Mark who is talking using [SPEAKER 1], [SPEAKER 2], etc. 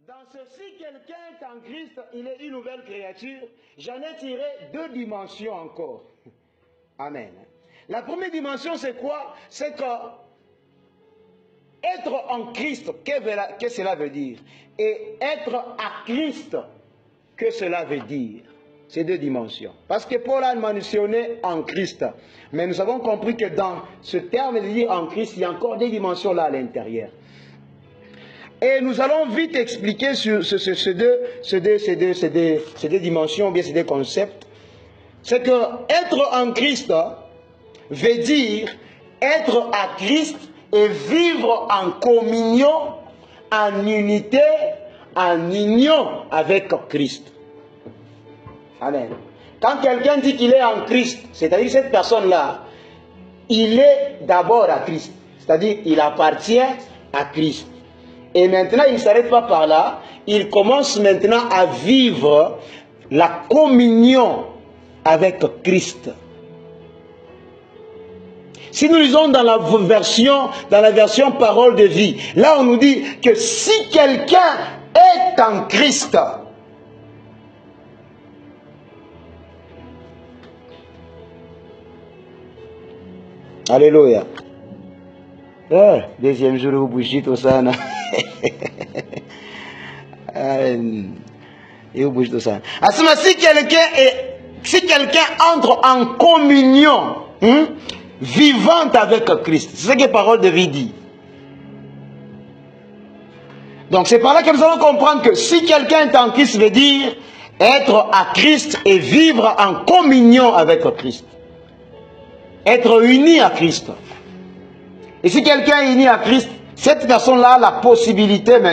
[SPEAKER 1] Dans ceci, quelqu'un est en Christ, il est une nouvelle créature. J'en ai tiré 2 dimensions encore. Amen. La première dimension, c'est quoi? C'est que être en Christ, que cela veut dire? Et être à Christ, que cela veut dire? Ces 2 dimensions. Parce que Paul a mentionné en Christ. Mais nous avons compris que dans ce terme de dire en Christ, il y a encore des dimensions là à l'intérieur. Et nous allons vite expliquer sur ces deux dimensions, ou bien ces 2 concepts. C'est que être en Christ veut dire être à Christ et vivre en communion, en unité, en union avec Christ. Amen. Quand quelqu'un dit qu'il est en Christ, c'est-à-dire que cette personne-là, il est d'abord à Christ. C'est-à-dire qu'il appartient à Christ. Et maintenant, il ne s'arrête pas par là. Il commence maintenant à vivre la communion avec Christ. Si nous lisons dans la version parole de vie, là on nous dit que si quelqu'un est en Christ, alléluia. Deuxième jour, vous bougez tout ça. Si quelqu'un entre en communion vivante avec Christ, c'est ce que la parole de vie dit. Donc c'est par là que nous allons comprendre que si quelqu'un est en Christ, veut dire être à Christ et vivre en communion avec Christ. Être uni à Christ. Et si quelqu'un est uni à Christ, cette personne-là a la possibilité